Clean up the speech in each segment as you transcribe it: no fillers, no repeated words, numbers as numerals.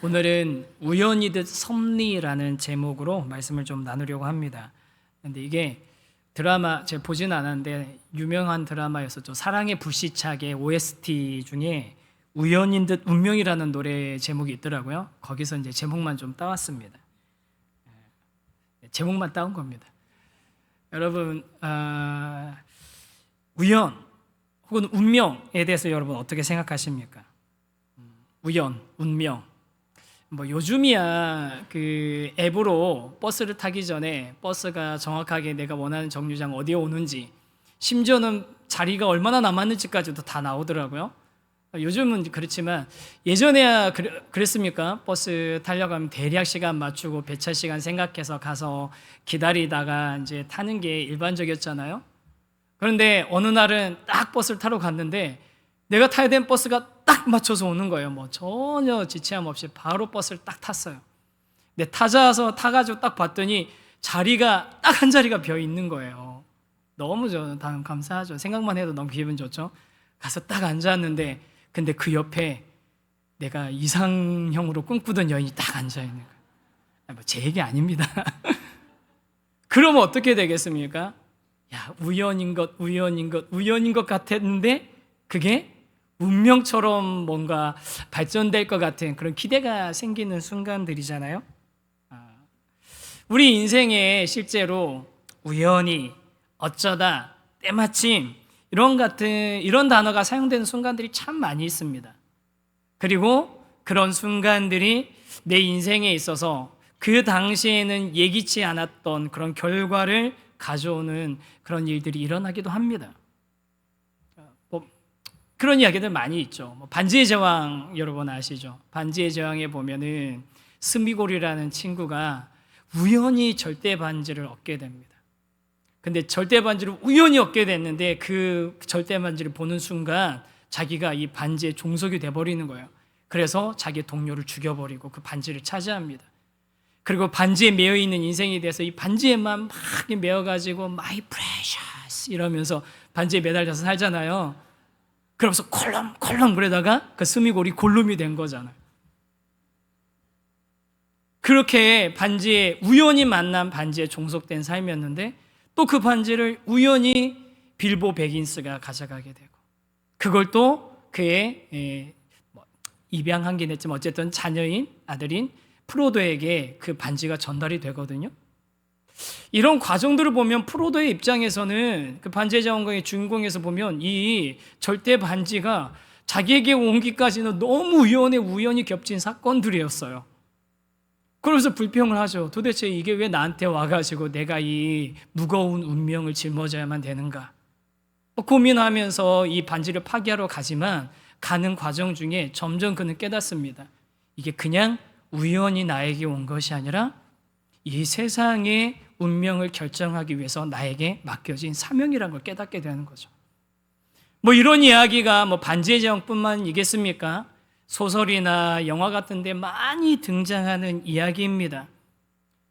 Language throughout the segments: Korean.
오늘은 우연이듯 섭리라는 제목으로 말씀을 좀 나누려고 합니다. 근데 이게 드라마 제가 보진 않았는데 유명한 드라마였었죠. 사랑의 불시착의 OST 중에 우연인 듯 운명이라는 노래 제목이 있더라고요. 거기서 이제 제목만 좀 따왔습니다. 제목만 따온 겁니다. 여러분, 우연 혹은 운명에 대해서 여러분 어떻게 생각하십니까? 우연, 운명. 뭐 요즘이야 그 앱으로 버스를 타기 전에 버스가 정확하게 내가 원하는 정류장 어디에 오는지, 심지어는 자리가 얼마나 남았는지까지도 다 나오더라고요. 요즘은 그렇지만 예전에야 그랬습니까? 버스 타려고 하면 대략 시간 맞추고 배차 시간 생각해서 가서 기다리다가 이제 타는 게 일반적이었잖아요. 그런데 어느 날은 딱 버스를 타러 갔는데 내가 타야 되는 버스가 딱 맞춰서 오는 거예요. 뭐 전혀 지체함 없이 바로 버스를 딱 탔어요. 근데 타가지고 딱 봤더니 자리가 딱 한 자리가 비어 있는 거예요. 너무 저는 감사하죠. 생각만 해도 너무 기분 좋죠. 가서 딱 앉았는데 근데 그 옆에 내가 이상형으로 꿈꾸던 여인이 딱 앉아 있는 거예요. 뭐 제 얘기 아닙니다. 그러면 어떻게 되겠습니까? 야, 우연인 것 같았는데 그게 운명처럼 뭔가 발전될 것 같은 그런 기대가 생기는 순간들이잖아요. 우리 인생에 실제로 우연히, 어쩌다, 때마침 이런 단어가 사용되는 순간들이 참 많이 있습니다. 그리고 그런 순간들이 내 인생에 있어서 그 당시에는 예기치 않았던 그런 결과를 가져오는 그런 일들이 일어나기도 합니다. 그런 이야기들 많이 있죠. 반지의 제왕 여러분 아시죠? 반지의 제왕에 보면은 스미골이라는 친구가 우연히 절대 반지를 얻게 됩니다. 근데 절대 반지를 우연히 얻게 됐는데 그 절대 반지를 보는 순간 자기가 이 반지의 종속이 돼버리는 거예요. 그래서 자기 동료를 죽여버리고 그 반지를 차지합니다. 그리고 반지에 매여 있는 인생에 대해서 이 반지에만 막 매여가지고 My precious 이러면서 반지에 매달려서 살잖아요. 그러면서 콜롬 그러다가 그 스미골이 골룸이 된 거잖아요. 그렇게 우연히 만난 반지에 종속된 삶이었는데 또 그 반지를 우연히 빌보 베긴스가 가져가게 되고 그걸 또 그의 입양하긴 했지만 어쨌든 자녀인 아들인 프로도에게 그 반지가 전달이 되거든요. 이런 과정들을 보면 프로도의 입장에서는 그 반지의 제왕의 주인공에서 보면 이 절대 반지가 자기에게 오기까지는 너무 우연히 겹친 사건들이었어요. 그러면서 불평을 하죠. 도대체 이게 왜 나한테 와가지고 내가 이 무거운 운명을 짊어져야만 되는가? 고민하면서 이 반지를 파기하러 가지만 가는 과정 중에 점점 그는 깨닫습니다. 이게 그냥 우연히 나에게 온 것이 아니라 이 세상의 운명을 결정하기 위해서 나에게 맡겨진 사명이라는 걸 깨닫게 되는 거죠. 이런 이야기가 반지의 제왕뿐만이겠습니까? 소설이나 영화 같은 데 많이 등장하는 이야기입니다.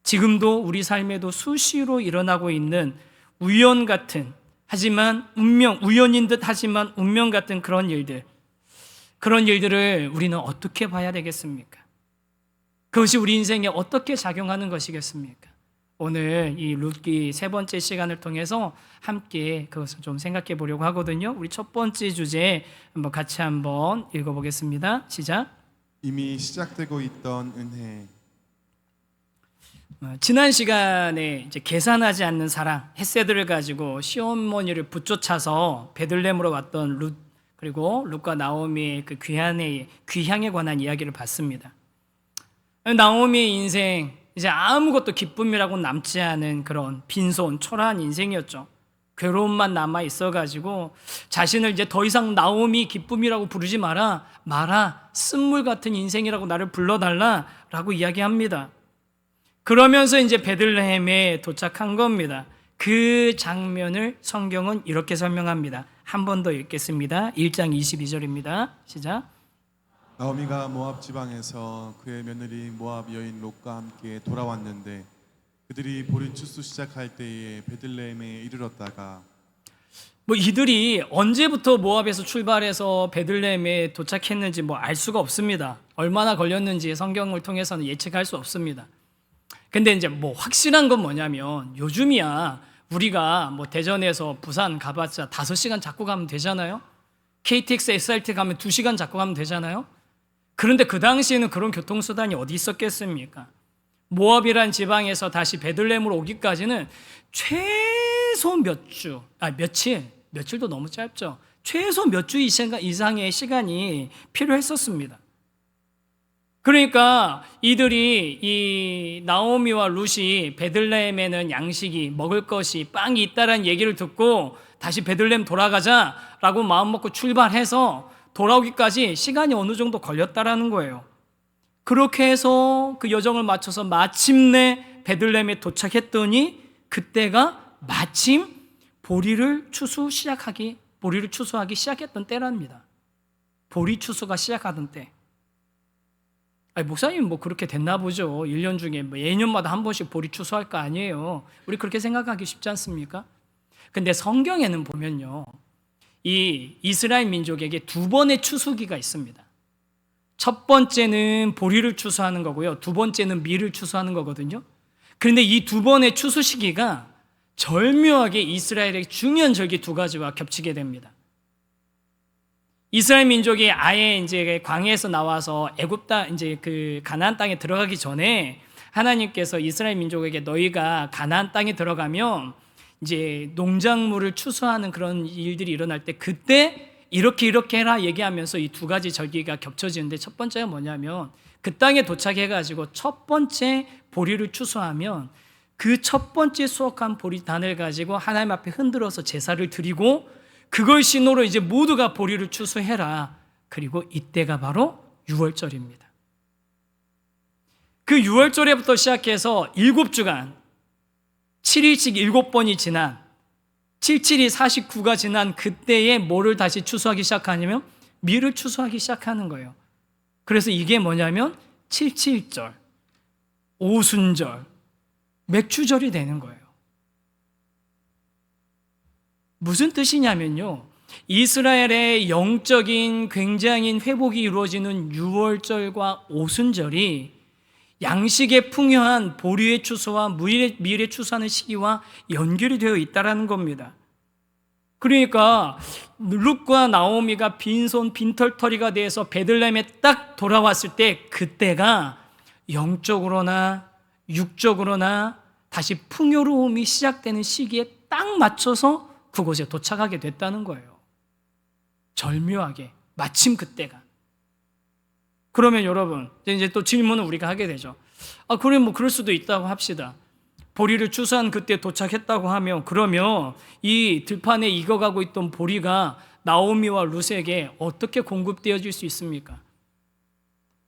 지금도 우리 삶에도 수시로 일어나고 있는 우연 같은 하지만 우연인 듯 하지만 운명 같은 그런 일들을 우리는 어떻게 봐야 되겠습니까? 그것이 우리 인생에 어떻게 작용하는 것이겠습니까? 오늘 이 룻기 3번째 시간을 통해서 함께 그것을 좀 생각해 보려고 하거든요. 우리 첫 번째 주제 같이 한번 읽어보겠습니다. 시작. 이미 시작되고 있던 은혜. 지난 시간에 이제 계산하지 않는 사랑, 헷세들을 가지고 시어머니를 붙쫓아서 베들레헴으로 왔던 룻, 그리고 룻과 나오미의 그 귀향에 관한 이야기를 봤습니다. 나오미의 인생, 이제 아무것도 기쁨이라고 남지 않은 그런 빈손, 초라한 인생이었죠. 괴로움만 남아 있어가지고 자신을 이제 더 이상 나오미 기쁨이라고 부르지 마라, 쓴물 같은 인생이라고 나를 불러달라라고 이야기합니다. 그러면서 이제 베들레헴에 도착한 겁니다. 그 장면을 성경은 이렇게 설명합니다. 한 번 더 읽겠습니다. 1장 22절입니다. 시작. 나오미가 모압 지방에서 그의 며느리 모압 여인 롯과 함께 돌아왔는데 그들이 보리 추수 시작할 때에 베들레헴에 이르렀다가 이들이 언제부터 모압에서 출발해서 베들레헴에 도착했는지 알 수가 없습니다. 얼마나 걸렸는지 성경을 통해서는 예측할 수 없습니다. 근데 이제 뭐 확실한 건 뭐냐면 요즘이야 우리가 뭐 대전에서 부산 가봤자 5시간 잡고 가면 되잖아요. KTX, SRT 가면 2시간 잡고 가면 되잖아요. 그런데 그 당시에는 그런 교통수단이 어디 있었겠습니까? 모압이란 지방에서 다시 베들레헴으로 오기까지는 최소 며칠도 너무 짧죠. 최소 몇 주 이상의 시간이 필요했었습니다. 그러니까 이들이 이 나오미와 룻이 베들레헴에는 양식이 먹을 것이 빵이 있다라는 얘기를 듣고 다시 베들레헴 돌아가자라고 마음 먹고 출발해서 돌아오기까지 시간이 어느 정도 걸렸다라는 거예요. 그렇게 해서 그 여정을 마쳐서 마침내 베들레헴에 도착했더니 그때가 마침 보리를 추수하기 시작했던 때랍니다. 보리 추수가 시작하던 때. 목사님 뭐 그렇게 됐나 보죠. 1년 중에 뭐 예년마다 한 번씩 보리 추수할 거 아니에요. 우리 그렇게 생각하기 쉽지 않습니까? 근데 성경에는 보면요, 이 이스라엘 민족에게 2번의 추수기가 있습니다. 첫 번째는 보리를 추수하는 거고요, 2번째는 밀을 추수하는 거거든요. 그런데 이 2번의 추수 시기가 절묘하게 이스라엘의 중요한 절기 2가지와 겹치게 됩니다. 이스라엘 민족이 아예 이제 광야에서 나와서 애굽 땅 이제 그 가나안 땅에 들어가기 전에 하나님께서 이스라엘 민족에게 너희가 가나안 땅에 들어가면 이제 농작물을 추수하는 그런 일들이 일어날 때 그때 이렇게 해라 얘기하면서 이 2가지 절기가 겹쳐지는데, 첫 번째가 뭐냐면 그 땅에 도착해가지고 첫 번째 보리를 추수하면 그 첫 번째 수확한 보리단을 가지고 하나님 앞에 흔들어서 제사를 드리고 그걸 신호로 이제 모두가 보리를 추수해라. 그리고 이때가 바로 유월절입니다. 그 유월절에부터 시작해서 7주간 7일씩 7번이 지난 77이 49가 지난 그때에 뭐를 다시 추수하기 시작하냐면 밀을 추수하기 시작하는 거예요. 그래서 이게 뭐냐면 77절, 오순절, 맥주절이 되는 거예요. 무슨 뜻이냐면요, 이스라엘의 영적인 굉장히 회복이 이루어지는 유월절과 오순절이 양식의 풍요한 보리의 추수와 밀의 추수하는 시기와 연결이 되어 있다는 겁니다. 그러니까 룻과 나오미가 빈손 빈털터리가 돼서 베들레헴에 딱 돌아왔을 때 그때가 영적으로나 육적으로나 다시 풍요로움이 시작되는 시기에 딱 맞춰서 그곳에 도착하게 됐다는 거예요. 절묘하게 마침 그때가. 그러면 여러분 이제 또 질문을 우리가 하게 되죠. 그래 뭐 그럴 수도 있다고 합시다. 보리를 추수한 그때 도착했다고 하면 그러면 이 들판에 익어가고 있던 보리가 나오미와 룻에게 어떻게 공급되어질 수 있습니까?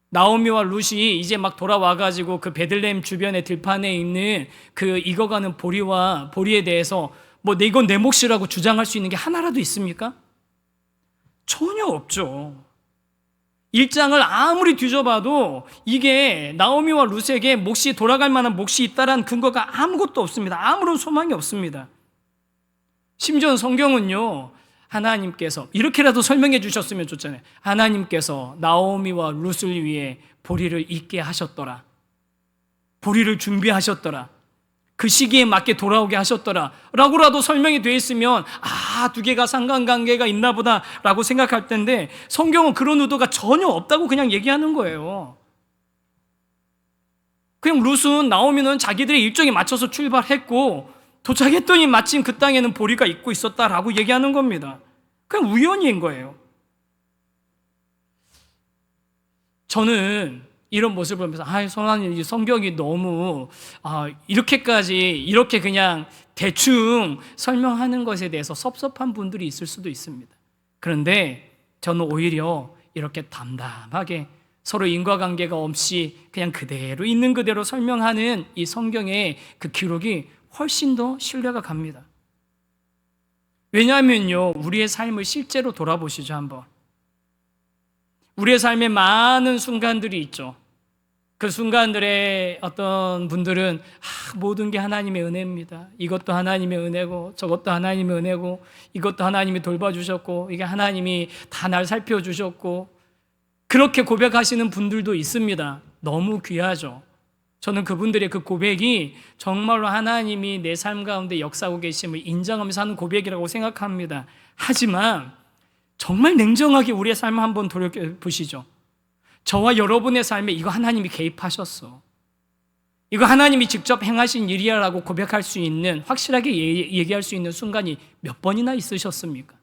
나오미와 룻이 이제 막 돌아와가지고 그 베들레헴 주변의 들판에 있는 그 익어가는 보리에 대해서 뭐 이건 내 몫이라고 주장할 수 있는 게 하나라도 있습니까? 전혀 없죠. 1장을 아무리 뒤져봐도 이게 나오미와 룻에게 몫이 돌아갈 만한 몫이 있다라는 근거가 아무것도 없습니다. 아무런 소망이 없습니다. 심지어 성경은요, 하나님께서 이렇게라도 설명해 주셨으면 좋잖아요. 하나님께서 나오미와 룻을 위해 보리를 익게 하셨더라, 보리를 준비하셨더라, 그 시기에 맞게 돌아오게 하셨더라 라고라도 설명이 되어 있으면 2개가 상관관계가 있나 보다 라고 생각할 텐데, 성경은 그런 의도가 전혀 없다고 그냥 얘기하는 거예요. 그냥 룻은 나오미는 자기들의 일정에 맞춰서 출발했고 도착했더니 마침 그 땅에는 보리가 익고 있었다라고 얘기하는 겁니다. 그냥 우연인 거예요. 저는 이런 모습을 보면서 성하님 성경이 너무 이렇게 그냥 대충 설명하는 것에 대해서 섭섭한 분들이 있을 수도 있습니다. 그런데 저는 오히려 이렇게 담담하게 서로 인과관계가 없이 그냥 그대로 있는 그대로 설명하는 이 성경의 그 기록이 훨씬 더 신뢰가 갑니다. 왜냐하면요, 우리의 삶을 실제로 돌아보시죠. 한번 우리의 삶에 많은 순간들이 있죠. 그 순간들에 어떤 분들은 모든 게 하나님의 은혜입니다. 이것도 하나님의 은혜고 저것도 하나님의 은혜고 이것도 하나님이 돌봐주셨고 이게 하나님이 다 날 살펴주셨고, 그렇게 고백하시는 분들도 있습니다. 너무 귀하죠. 저는 그분들의 그 고백이 정말로 하나님이 내 삶 가운데 역사하고 계심을 인정하면서 하는 고백이라고 생각합니다. 하지만 정말 냉정하게 우리의 삶을 한번 돌아보시죠. 저와 여러분의 삶에 이거 하나님이 개입하셨어, 이거 하나님이 직접 행하신 일이야라고 고백할 수 있는, 확실하게 얘기할 수 있는 순간이 몇 번이나 있으셨습니까?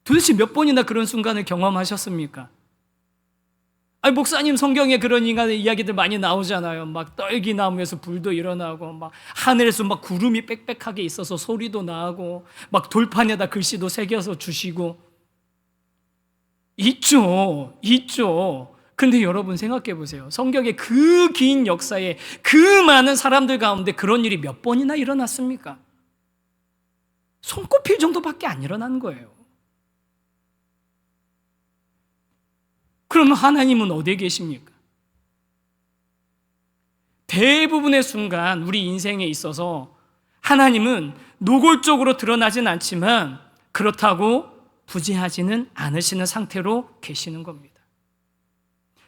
도대체 몇 번이나 그런 순간을 경험하셨습니까? 아니, 목사님, 성경에 그런 인간의 이야기들 많이 나오잖아요. 막 떨기 나무에서 불도 일어나고, 막 하늘에서 막 구름이 빽빽하게 있어서 소리도 나고, 막 돌판에다 글씨도 새겨서 주시고. 있죠. 근데 여러분 생각해 보세요. 성경의 그 긴 역사에 그 많은 사람들 가운데 그런 일이 몇 번이나 일어났습니까? 손꼽힐 정도밖에 안 일어난 거예요. 그러면 하나님은 어디에 계십니까? 대부분의 순간 우리 인생에 있어서 하나님은 노골적으로 드러나진 않지만 그렇다고 부재하지는 않으시는 상태로 계시는 겁니다.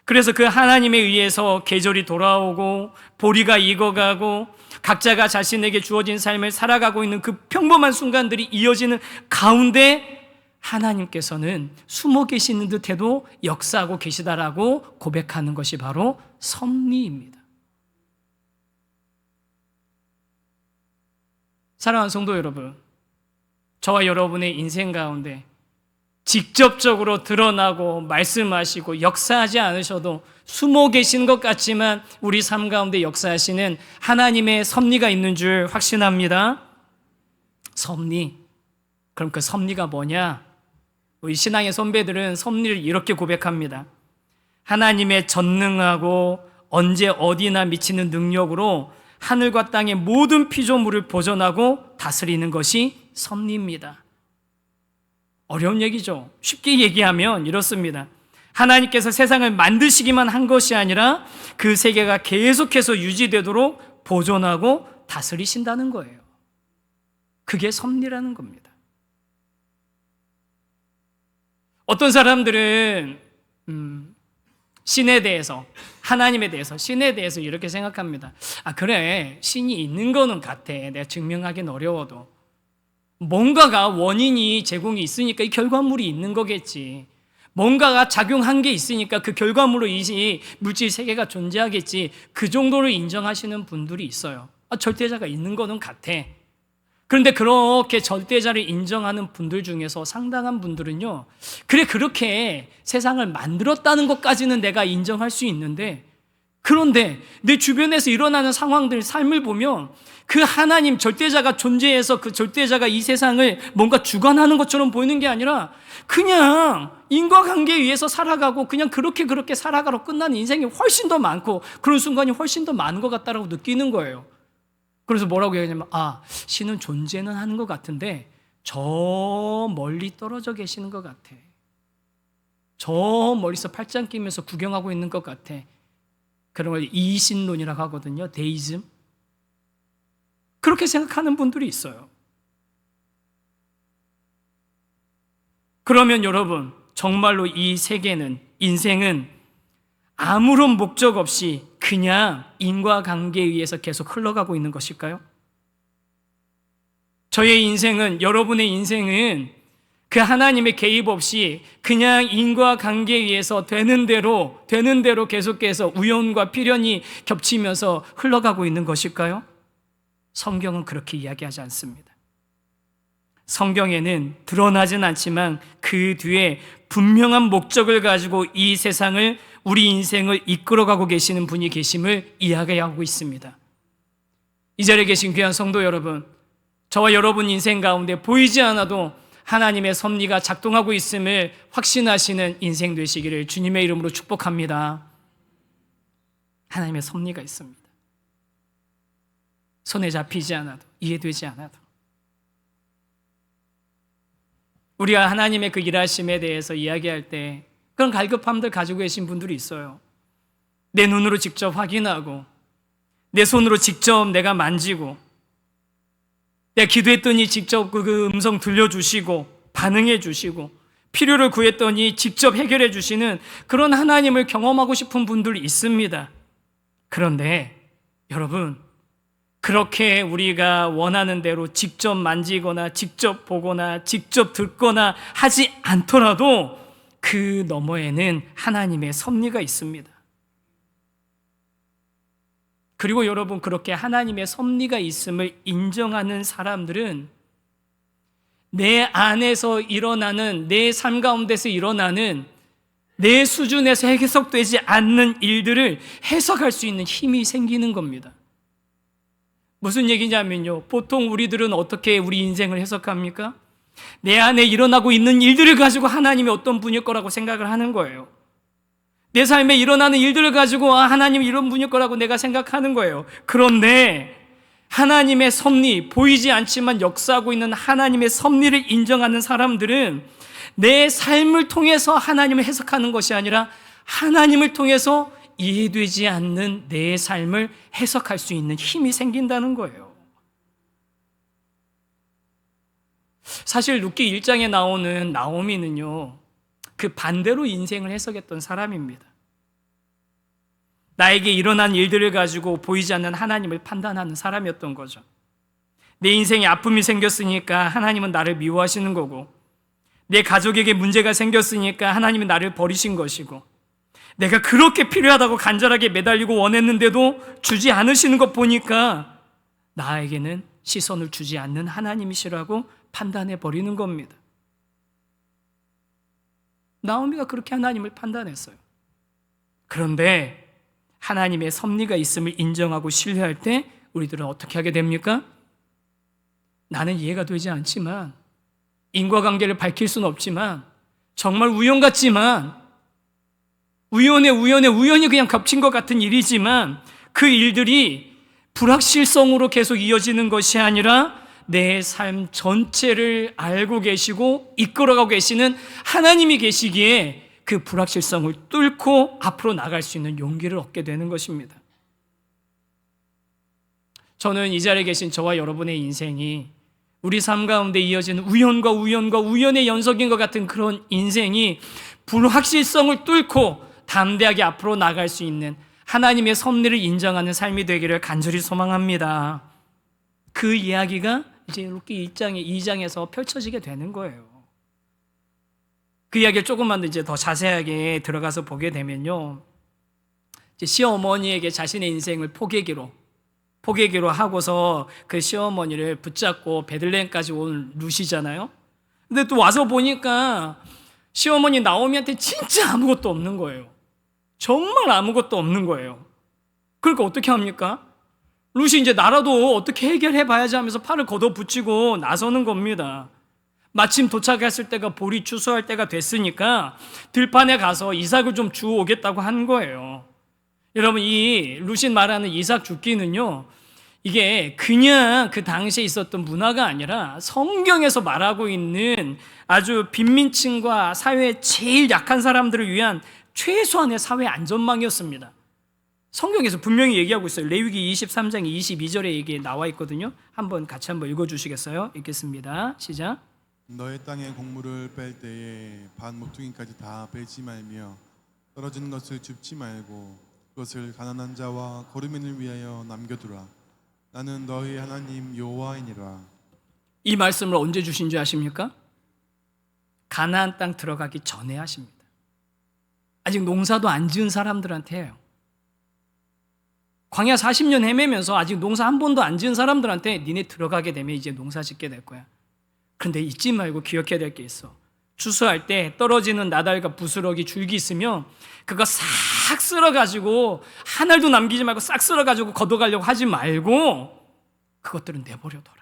그래서 그 하나님에 의해서 계절이 돌아오고 보리가 익어가고 각자가 자신에게 주어진 삶을 살아가고 있는 그 평범한 순간들이 이어지는 가운데 하나님께서는 숨어 계시는 듯해도 역사하고 계시다라고 고백하는 것이 바로 섭리입니다. 사랑하는 성도 여러분, 저와 여러분의 인생 가운데 직접적으로 드러나고 말씀하시고 역사하지 않으셔도 숨어 계신 것 같지만 우리 삶 가운데 역사하시는 하나님의 섭리가 있는 줄 확신합니다. 섭리. 그럼 그 섭리가 뭐냐? 우리 신앙의 선배들은 섭리를 이렇게 고백합니다. 하나님의 전능하고 언제 어디나 미치는 능력으로 하늘과 땅의 모든 피조물을 보존하고 다스리는 것이 섭리입니다. 어려운 얘기죠. 쉽게 얘기하면 이렇습니다. 하나님께서 세상을 만드시기만 한 것이 아니라 그 세계가 계속해서 유지되도록 보존하고 다스리신다는 거예요. 그게 섭리라는 겁니다. 어떤 사람들은 신에 대해서, 하나님에 대해서, 신에 대해서 이렇게 생각합니다. 아, 그래, 신이 있는 거는 같아. 내가 증명하기는 어려워도 뭔가가 원인이 제공이 있으니까 이 결과물이 있는 거겠지. 뭔가가 작용한 게 있으니까 그 결과물로 이 물질 세계가 존재하겠지. 그 정도를 인정하시는 분들이 있어요. 아, 절대자가 있는 거는 같아. 그런데 그렇게 절대자를 인정하는 분들 중에서 상당한 분들은요, 그래, 그렇게 세상을 만들었다는 것까지는 내가 인정할 수 있는데, 그런데 내 주변에서 일어나는 상황들, 삶을 보면 그 하나님 절대자가 존재해서 그 절대자가 이 세상을 뭔가 주관하는 것처럼 보이는 게 아니라 그냥 인과관계에 의해서 살아가고 그냥 그렇게 살아가로 끝나는 인생이 훨씬 더 많고 그런 순간이 훨씬 더 많은 것 같다고 느끼는 거예요. 그래서 뭐라고 얘기하냐면, 아, 신은 존재는 하는 것 같은데 저 멀리 떨어져 계시는 것 같아. 저 멀리서 팔짱 끼면서 구경하고 있는 것 같아. 그런 걸 이신론이라고 하거든요. 데이즘. 그렇게 생각하는 분들이 있어요. 그러면 여러분, 정말로 이 세계는, 인생은 아무런 목적 없이 그냥 인과관계에 의해서 계속 흘러가고 있는 것일까요? 저의 인생은, 여러분의 인생은 그 하나님의 개입 없이 그냥 인과관계에 의해서 되는 대로 계속해서 우연과 필연이 겹치면서 흘러가고 있는 것일까요? 성경은 그렇게 이야기하지 않습니다. 성경에는 드러나진 않지만 그 뒤에 분명한 목적을 가지고 이 세상을, 우리 인생을 이끌어가고 계시는 분이 계심을 이야기하고 있습니다. 이 자리에 계신 귀한 성도 여러분, 저와 여러분 인생 가운데 보이지 않아도 하나님의 섭리가 작동하고 있음을 확신하시는 인생 되시기를 주님의 이름으로 축복합니다. 하나님의 섭리가 있습니다. 손에 잡히지 않아도, 이해되지 않아도 우리가 하나님의 그 일하심에 대해서 이야기할 때 그런 갈급함들 가지고 계신 분들이 있어요. 내 눈으로 직접 확인하고 내 손으로 직접 내가 만지고 내가 기도했더니 직접 그 음성 들려주시고 반응해 주시고 필요를 구했더니 직접 해결해 주시는 그런 하나님을 경험하고 싶은 분들이 있습니다. 그런데 여러분, 그렇게 우리가 원하는 대로 직접 만지거나 직접 보거나 직접 듣거나 하지 않더라도 그 너머에는 하나님의 섭리가 있습니다. 그리고 여러분, 그렇게 하나님의 섭리가 있음을 인정하는 사람들은 내 안에서 일어나는, 내 삶 가운데서 일어나는 내 수준에서 해석되지 않는 일들을 해석할 수 있는 힘이 생기는 겁니다. 무슨 얘기냐면요, 보통 우리들은 어떻게 우리 인생을 해석합니까? 내 안에 일어나고 있는 일들을 가지고 하나님이 어떤 분일 거라고 생각을 하는 거예요. 내 삶에 일어나는 일들을 가지고 하나님이 이런 분일 거라고 내가 생각하는 거예요. 그런데 하나님의 섭리, 보이지 않지만 역사하고 있는 하나님의 섭리를 인정하는 사람들은 내 삶을 통해서 하나님을 해석하는 것이 아니라 하나님을 통해서 이해되지 않는 내 삶을 해석할 수 있는 힘이 생긴다는 거예요. 사실 룻기 1장에 나오는 나오미는요, 그 반대로 인생을 해석했던 사람입니다. 나에게 일어난 일들을 가지고 보이지 않는 하나님을 판단하는 사람이었던 거죠. 내 인생에 아픔이 생겼으니까 하나님은 나를 미워하시는 거고, 내 가족에게 문제가 생겼으니까 하나님은 나를 버리신 것이고, 내가 그렇게 필요하다고 간절하게 매달리고 원했는데도 주지 않으시는 것 보니까 나에게는 시선을 주지 않는 하나님이시라고 판단해 버리는 겁니다. 나오미가 그렇게 하나님을 판단했어요. 그런데 하나님의 섭리가 있음을 인정하고 신뢰할 때 우리들은 어떻게 하게 됩니까? 나는 이해가 되지 않지만, 인과관계를 밝힐 수는 없지만, 정말 우연 같지만, 우연히 그냥 겹친 것 같은 일이지만 그 일들이 불확실성으로 계속 이어지는 것이 아니라 내 삶 전체를 알고 계시고 이끌어가고 계시는 하나님이 계시기에 그 불확실성을 뚫고 앞으로 나갈 수 있는 용기를 얻게 되는 것입니다. 저는 이 자리에 계신 저와 여러분의 인생이 우리 삶 가운데 이어지는 우연의 연속인 것 같은 그런 인생이 불확실성을 뚫고 담대하게 앞으로 나갈 수 있는 하나님의 섭리를 인정하는 삶이 되기를 간절히 소망합니다. 그 이야기가 이제 룻기 2장에서 펼쳐지게 되는 거예요. 그 이야기를 조금만 이제 더 자세하게 들어가서 보게 되면요, 이제 시어머니에게 자신의 인생을 포기기로 하고서 그 시어머니를 붙잡고 베들레헴까지 온 룻이잖아요. 근데 또 와서 보니까 시어머니 나오미한테 진짜 아무것도 없는 거예요. 정말 아무것도 없는 거예요. 그러니까 어떻게 합니까? 룻이 이제 나라도 어떻게 해결해 봐야지 하면서 팔을 걷어붙이고 나서는 겁니다. 마침 도착했을 때가 보리 추수할 때가 됐으니까 들판에 가서 이삭을 좀 주워 오겠다고 한 거예요. 여러분, 이 룻이 말하는 이삭 줍기는요, 이게 그냥 그 당시에 있었던 문화가 아니라 성경에서 말하고 있는 아주 빈민층과 사회의 제일 약한 사람들을 위한 최소한의 사회 안전망이었습니다. 성경에서 분명히 얘기하고 있어요. 레위기 23장 22절에 얘기 나와 있거든요. 같이 한번 읽어주시겠어요? 읽겠습니다. 시작. 너의 땅의 곡물을 뺄 때에 반 모퉁이까지 다 베지 말며 떨어지는 것을 줍지 말고 그것을 가난한 자와 거류민을 위하여 남겨두라. 나는 너희 하나님 여호와이니라. 이 말씀을 언제 주신 줄 아십니까? 가나안 땅 들어가기 전에 하십니다. 아직 농사도 안 지은 사람들한테 해요. 광야 40년 헤매면서 아직 농사 한 번도 안 지은 사람들한테 니네 들어가게 되면 이제 농사 짓게 될 거야. 그런데 잊지 말고 기억해야 될 게 있어. 추수할 때 떨어지는 나달과 부스러기 줄기 있으면 그거 싹 쓸어가지고 하늘도 남기지 말고 싹 쓸어가지고 걷어가려고 하지 말고 그것들은 내버려둬라.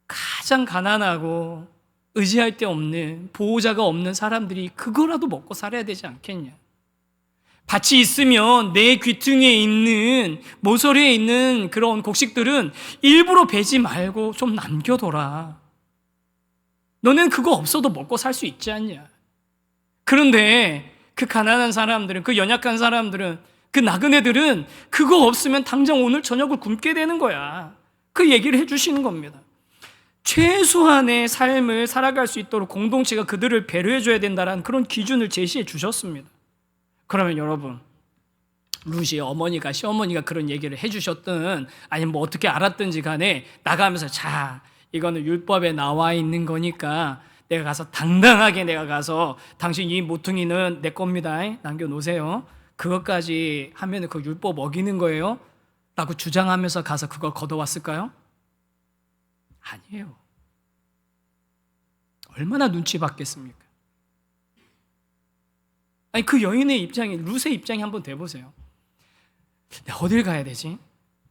가장 가난하고 의지할 데 없는, 보호자가 없는 사람들이 그거라도 먹고 살아야 되지 않겠냐. 밭이 있으면 내 귀퉁이에 있는, 모서리에 있는 그런 곡식들은 일부러 베지 말고 좀 남겨둬라. 너는 그거 없어도 먹고 살 수 있지 않냐. 그런데 그 가난한 사람들은, 그 연약한 사람들은, 그 나그네들은 그거 없으면 당장 오늘 저녁을 굶게 되는 거야. 그 얘기를 해주시는 겁니다. 최소한의 삶을 살아갈 수 있도록 공동체가 그들을 배려해 줘야 된다는 그런 기준을 제시해 주셨습니다. 그러면 여러분, 루시의 어머니가 시어머니가 그런 얘기를 해주셨든 아니면 뭐 어떻게 알았든지 간에 나가면서 자, 이거는 율법에 나와 있는 거니까 내가 가서 당당하게 내가 가서 당신 이 모퉁이는 내 겁니다, 남겨놓으세요. 그것까지 하면 그 율법 어기는 거예요 라고 주장하면서 가서 그걸 걷어왔을까요? 아니에요. 얼마나 눈치 봤겠습니까? 아니, 그 여인의 입장이, 룻의 입장이 한번 돼보세요. 내가 어딜 가야 되지?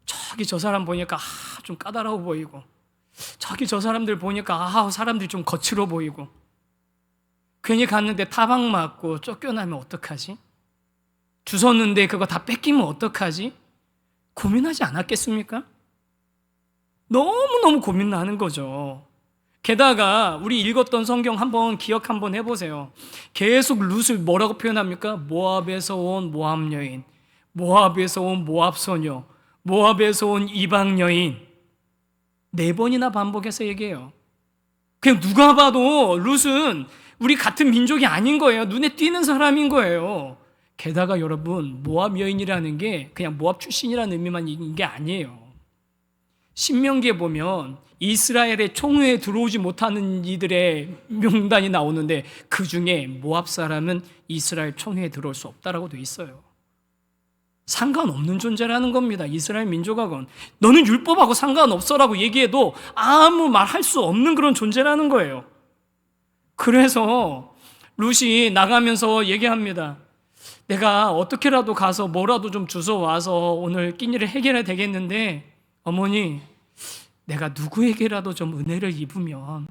저기 저 사람 보니까 좀 까다로워 보이고, 저기 저 사람들 보니까 사람들이 좀 거칠어 보이고, 괜히 갔는데 타박 맞고 쫓겨나면 어떡하지? 주웠는데 그거 다 뺏기면 어떡하지? 고민하지 않았겠습니까? 너무너무 고민나는 거죠. 게다가 우리 읽었던 성경 한번 기억 한번 해보세요. 계속 룻을 뭐라고 표현합니까? 모압에서 온 모압 여인, 모압에서 온 모압 소녀, 모압에서 온 이방 여인. 4번이나 반복해서 얘기해요. 그냥 누가 봐도 룻은 우리 같은 민족이 아닌 거예요. 눈에 띄는 사람인 거예요. 게다가 여러분, 모압 여인이라는 게 그냥 모압 출신이라는 의미만 있는 게 아니에요. 신명기에 보면 이스라엘의 총회에 들어오지 못하는 이들의 명단이 나오는데 그 중에 모압 사람은 이스라엘 총회에 들어올 수 없다라고 돼 있어요. 상관없는 존재라는 겁니다. 이스라엘 민족하고는. 너는 율법하고 상관없어라고 얘기해도 아무 말 할 수 없는 그런 존재라는 거예요. 그래서 룻이 나가면서 얘기합니다. 내가 어떻게라도 가서 뭐라도 좀 주워와서 오늘 끼니를 해결해야 되겠는데 어머니, 내가 누구에게라도 좀 은혜를 입으면,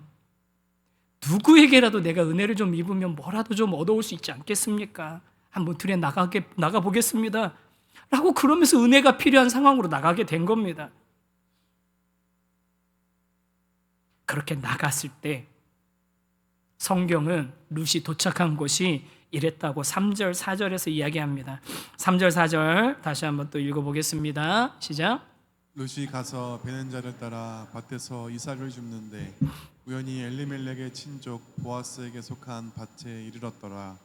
누구에게라도 내가 은혜를 좀 입으면 뭐라도 좀 얻어올 수 있지 않겠습니까? 한번 들에 나가보겠습니다 라고 그러면서 은혜가 필요한 상황으로 나가게 된 겁니다. 그렇게 나갔을 때 성경은 룻이 도착한 곳이 이랬다고 3절 4절에서 이야기합니다. 3절 4절 다시 한번 또 읽어보겠습니다. 시작. 룻이 가서 베는 자를 따라 밭에서 이삭을 줍는데 우연히 엘리멜렉의 친족 보아스에게 속한 밭에 이르렀더라.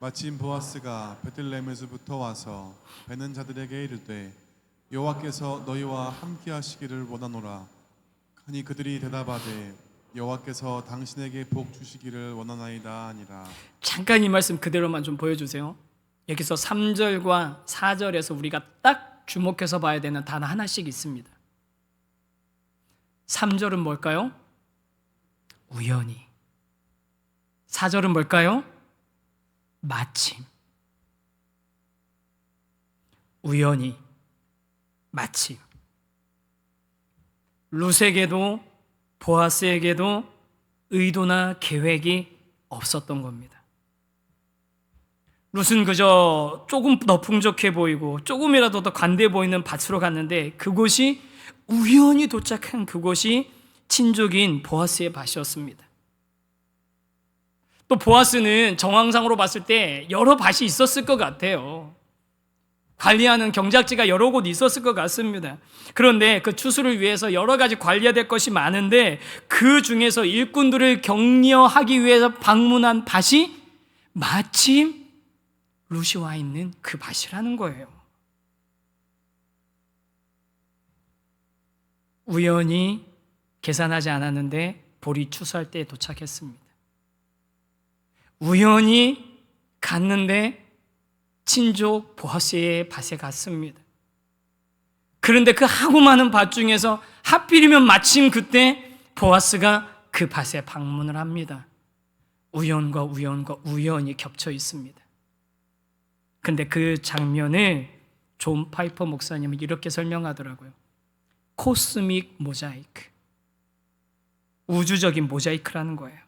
마침 보아스가 베들레헴에서부터 와서 베는 자들에게 이르되 여호와께서 너희와 함께하시기를 원하노라. 하니 그들이 대답하되 여호와께서 당신에게 복 주시기를 원하나이다 하니라. 잠깐 이 말씀 그대로만 좀 보여주세요. 여기서 3절과 4절에서 우리가 딱 주목해서 봐야 되는 단어 하나씩 있습니다. 3절은 뭘까요? 우연히. 4절은 뭘까요? 마침. 우연히, 마침. 룻에게도 보아스에게도 의도나 계획이 없었던 겁니다. 룻은 그저 조금 더 풍족해 보이고 조금이라도 더 관대해 보이는 밭으로 갔는데 그곳이 우연히 도착한 그곳이 친족인 보아스의 밭이었습니다. 또 보아스는 정황상으로 봤을 때 여러 밭이 있었을 것 같아요. 관리하는 경작지가 여러 곳 있었을 것 같습니다. 그런데 그 추수를 위해서 여러 가지 관리해야 될 것이 많은데 그 중에서 일꾼들을 격려하기 위해서 방문한 밭이 마침 룻이 와 있는 그 밭이라는 거예요. 우연히 계산하지 않았는데 볼이 추수할 때에 도착했습니다. 우연히 갔는데 친족 보아스의 밭에 갔습니다. 그런데 그 하고 많은 밭 중에서 하필이면 마침 그때 보아스가 그 밭에 방문을 합니다. 우연과 우연이 겹쳐 있습니다. 근데 그 장면을 존 파이퍼 목사님은 이렇게 설명하더라고요. 코스믹 모자이크. 우주적인 모자이크라는 거예요.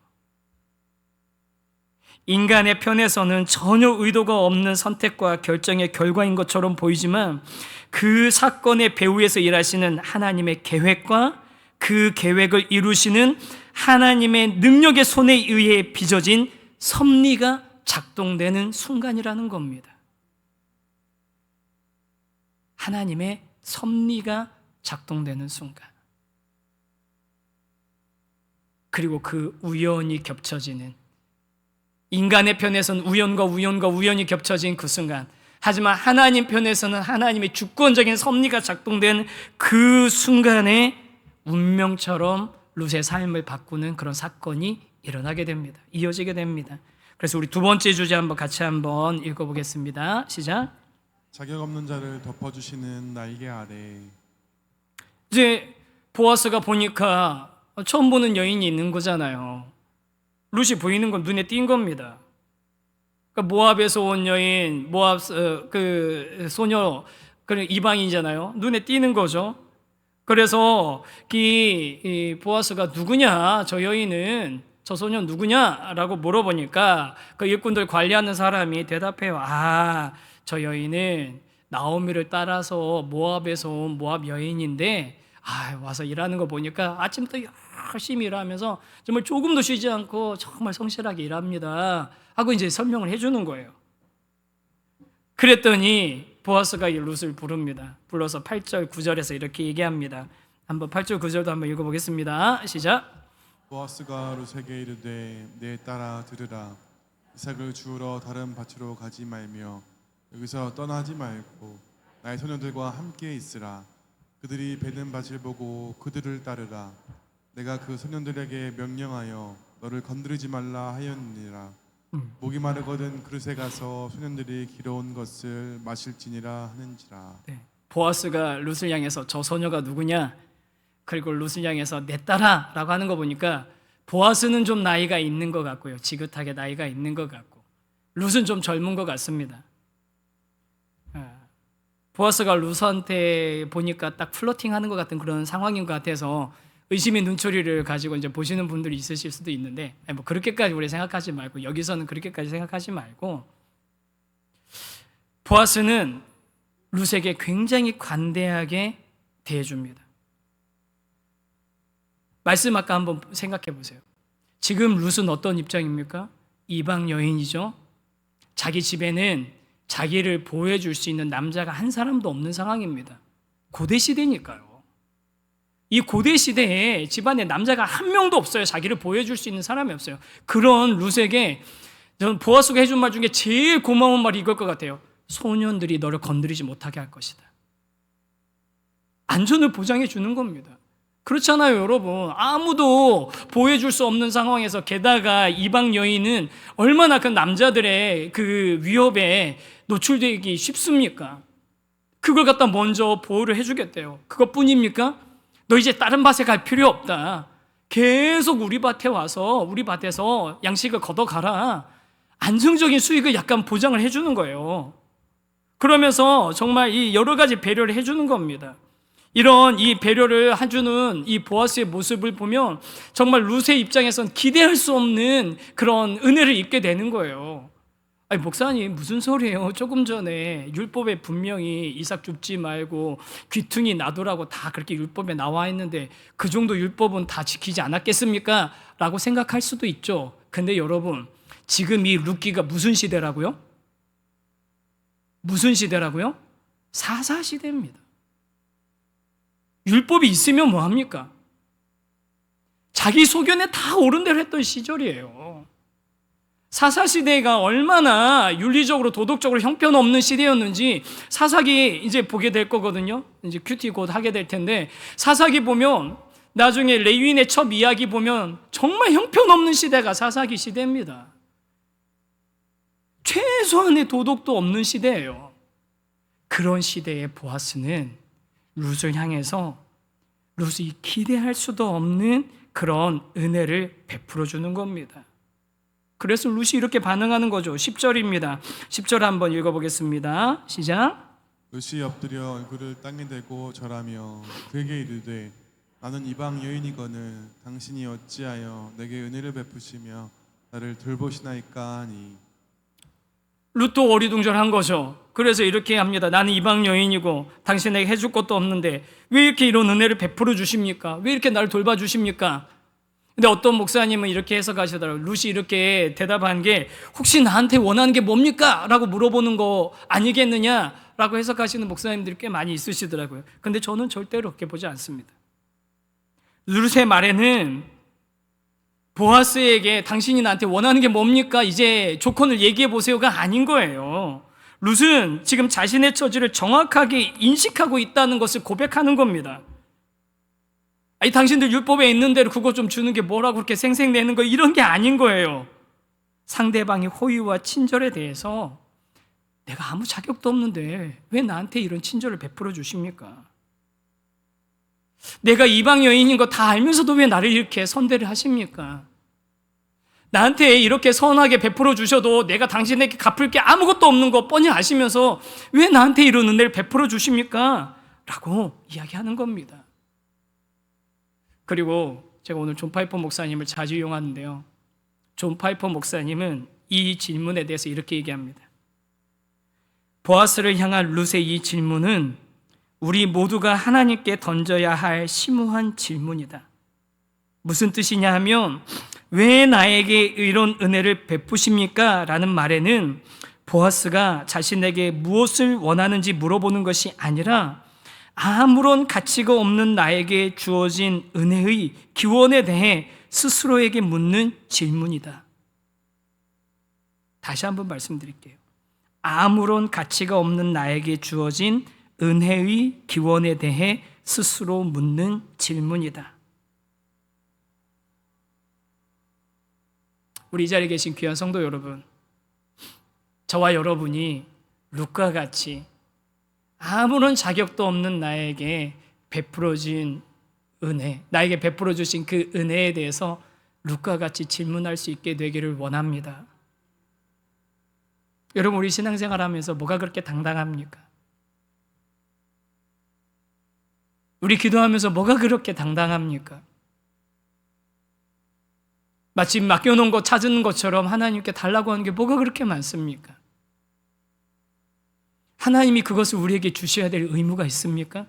인간의 편에서는 전혀 의도가 없는 선택과 결정의 결과인 것처럼 보이지만 그 사건의 배후에서 일하시는 하나님의 계획과 그 계획을 이루시는 하나님의 능력의 손에 의해 빚어진 섭리가 작동되는 순간이라는 겁니다. 하나님의 섭리가 작동되는 순간. 그리고 그 우연이 겹쳐지는, 인간의 편에서는 우연이 겹쳐진 그 순간, 하지만 하나님 편에서는 하나님의 주권적인 섭리가 작동된 그 순간에 운명처럼 룻의 삶을 바꾸는 그런 사건이 일어나게 됩니다. 이어지게 됩니다. 그래서 우리 두 번째 주제 같이 한번 읽어보겠습니다. 시작. 자격 없는 자를 덮어주시는 날개 아래. 이제 보아스가 보니까 처음 보는 여인이 있는 거잖아요. 룻이 보이는 건 눈에 띈 겁니다. 그러니까 모압에서 온 여인, 모압 그 소녀, 그 이방인이잖아요. 눈에 띄는 거죠. 그래서 이 보아스가 누구냐, 저 여인은, 저 소녀 누구냐라고 물어보니까 그 일꾼들 관리하는 사람이 대답해요. 저 여인은 나오미를 따라서 모압에서 온 모압 여인인데 와서 일하는 거 보니까 아침부터 열심히 일하면서 정말 조금도 쉬지 않고 정말 성실하게 일합니다 하고 이제 설명을 해주는 거예요. 그랬더니 보아스가 이 룻을 부릅니다. 불러서 8절 9절에서 이렇게 얘기합니다. 한번 8절 9절도 한번 읽어보겠습니다. 시작. 보아스가 룻에게 이르되 내 딸아 들으라. 이삭을 주우러 다른 밭으로 가지 말며 여기서 떠나지 말고 나의 소녀들과 함께 있으라. 그들이 베는 밭을 보고 그들을 따르라. 내가 그 소년들에게 명령하여 너를 건드리지 말라 하였느니라. 목이 마르거든 그릇에 가서 소년들이 길어온 것을 마실지니라 하는지라. 네. 보아스가 룻을 향해서 저 소녀가 누구냐, 그리고 룻을 향해서 내 딸아 라고 하는 거 보니까 보아스는 좀 나이가 있는 것 같고요, 지긋하게 나이가 있는 것 같고, 룻은 좀 젊은 것 같습니다. 보아스가 룻한테 보니까 딱 플러팅하는 것 같은 그런 상황인 것 같아서 의심의 눈초리를 가지고 이제 보시는 분들이 있으실 수도 있는데, 뭐 그렇게까지 우리 생각하지 말고, 여기서는 그렇게까지 생각하지 말고, 보아스는 룻에게 굉장히 관대하게 대해줍니다. 말씀 아까 한번 생각해 보세요. 지금 룻은 어떤 입장입니까? 이방 여인이죠. 자기 집에는 자기를 보호해 줄 수 있는 남자가 한 사람도 없는 상황입니다. 고대 시대니까요. 이 고대 시대에 집안에 남자가 한 명도 없어요. 자기를 보호해 줄 수 있는 사람이 없어요. 그런 룻에게 저는 보아스가 해준 말 중에 제일 고마운 말이 이걸 것 같아요. 소년들이 너를 건드리지 못하게 할 것이다. 안전을 보장해 주는 겁니다. 그렇잖아요, 여러분. 아무도 보호해 줄 수 없는 상황에서, 게다가 이방 여인은 얼마나 그 남자들의 그 위협에 노출되기 쉽습니까? 그걸 갖다 먼저 보호를 해주겠대요. 그것뿐입니까? 너 이제 다른 밭에 갈 필요 없다. 계속 우리 밭에 와서 우리 밭에서 양식을 걷어가라. 안정적인 수익을 약간 보장을 해주는 거예요. 그러면서 정말 이 여러 가지 배려를 해주는 겁니다. 이런 이 배려를 해주는 이 보아스의 모습을 보면 정말 룻의 입장에선 기대할 수 없는 그런 은혜를 입게 되는 거예요. 아니, 목사님 무슨 소리예요? 조금 전에 율법에 분명히 이삭 줍지 말고 귀퉁이 놔두라고 다 그렇게 율법에 나와 있는데 그 정도 율법은 다 지키지 않았겠습니까? 라고 생각할 수도 있죠. 근데 여러분, 지금 이 룻기가 무슨 시대라고요? 무슨 시대라고요? 사사시대입니다. 율법이 있으면 뭐합니까? 자기 소견에 다 옳은 대로 했던 시절이에요. 사사시대가 얼마나 윤리적으로 도덕적으로 형편없는 시대였는지 사사기 이제 보게 될 거거든요. 이제 큐티 곧 하게 될 텐데, 사사기 보면 나중에 레위인의 첩 이야기 보면 정말 형편없는 시대가 사사기 시대입니다. 최소한의 도덕도 없는 시대예요. 그런 시대의 보아스는 룻을 향해서 룻이 기대할 수도 없는 그런 은혜를 베풀어 주는 겁니다. 그래서 룻이 이렇게 반응하는 거죠. 10절입니다. 10절 한번 읽어보겠습니다. 시작. 룻이 엎드려 얼굴을 땅에 대고 절하며 그에게 이르되 나는 이방 여인이거늘 당신이 어찌하여 내게 은혜를 베푸시며 나를 돌보시나이까 하니. 룻도 어리둥절한 거죠. 그래서 이렇게 합니다. 나는 이방 여인이고 당신에게 해줄 것도 없는데 왜 이렇게 이런 은혜를 베풀어 주십니까? 왜 이렇게 나를 돌봐주십니까? 근데 어떤 목사님은 이렇게 해석하시더라고요. 룻이 이렇게 대답한 게 혹시 나한테 원하는 게 뭡니까? 라고 물어보는 거 아니겠느냐? 라고 해석하시는 목사님들이 꽤 많이 있으시더라고요. 근데 저는 절대로 그렇게 보지 않습니다. 룻의 말에는 보아스에게 당신이 나한테 원하는 게 뭡니까? 이제 조건을 얘기해 보세요가 아닌 거예요. 룻은 지금 자신의 처지를 정확하게 인식하고 있다는 것을 고백하는 겁니다. 아니, 당신들 율법에 있는 대로 그거 좀 주는 게 뭐라고 그렇게 생색내는 거, 이런 게 아닌 거예요. 상대방의 호의와 친절에 대해서 내가 아무 자격도 없는데 왜 나한테 이런 친절을 베풀어 주십니까? 내가 이방 여인인 거 다 알면서도 왜 나를 이렇게 선대를 하십니까? 나한테 이렇게 선하게 베풀어 주셔도 내가 당신에게 갚을 게 아무것도 없는 거 뻔히 아시면서 왜 나한테 이런 은혜를 베풀어 주십니까? 라고 이야기하는 겁니다. 그리고 제가 오늘 존 파이퍼 목사님을 자주 이용하는데요, 존 파이퍼 목사님은 이 질문에 대해서 이렇게 얘기합니다. 보아스를 향한 룻의 이 질문은 우리 모두가 하나님께 던져야 할 심오한 질문이다. 무슨 뜻이냐 하면, 왜 나에게 이런 은혜를 베푸십니까? 라는 말에는 보아스가 자신에게 무엇을 원하는지 물어보는 것이 아니라 아무런 가치가 없는 나에게 주어진 은혜의 기원에 대해 스스로에게 묻는 질문이다. 다시 한번 말씀드릴게요. 아무런 가치가 없는 나에게 주어진 은혜의 기원에 대해 스스로 묻는 질문이다. 우리 이 자리에 계신 귀한 성도 여러분, 저와 여러분이 룻과 같이 아무런 자격도 없는 나에게 베풀어진 은혜, 나에게 베풀어 주신 그 은혜에 대해서 룻과 같이 질문할 수 있게 되기를 원합니다. 여러분, 우리 신앙생활하면서 뭐가 그렇게 당당합니까? 우리 기도하면서 뭐가 그렇게 당당합니까? 마치 맡겨놓은 거 찾은 것처럼 하나님께 달라고 하는 게 뭐가 그렇게 많습니까? 하나님이 그것을 우리에게 주셔야 될 의무가 있습니까?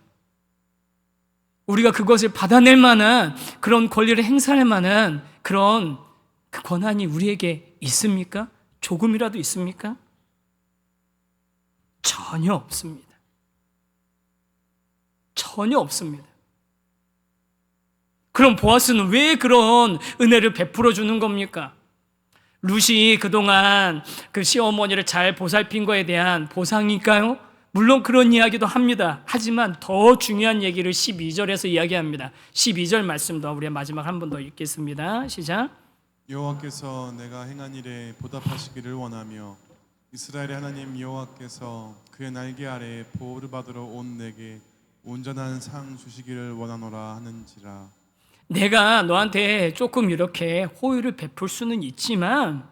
우리가 그것을 받아낼 만한 그런 권리를 행사할 만한 그런 그 권한이 우리에게 있습니까? 조금이라도 있습니까? 전혀 없습니다. 전혀 없습니다. 그럼 보아스는 왜 그런 은혜를 베풀어 주는 겁니까? 룻이 그동안 그 시어머니를 잘 보살핀 거에 대한 보상일까요? 물론 그런 이야기도 합니다. 하지만 더 중요한 얘기를 12절에서 이야기합니다. 12절 말씀도 우리 마지막 한 번 더 읽겠습니다. 시작. 여호와께서 내가 행한 일에 보답하시기를 원하며 이스라엘의 하나님 여호와께서 그의 날개 아래 보호를 받으러 온 내게 온전한 상 주시기를 원하노라 하는지라. 내가 너한테 조금 이렇게 호의를 베풀 수는 있지만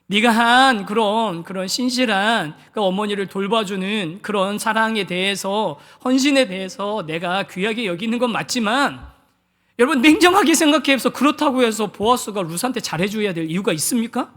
네가 한 그런 신실한 그 어머니를 돌봐주는 그런 사랑에 대해서, 헌신에 대해서 내가 귀하게 여기는 건 맞지만, 여러분 냉정하게 생각해서 그렇다고 해서 보아스가 룻한테 잘해줘야 될 이유가 있습니까?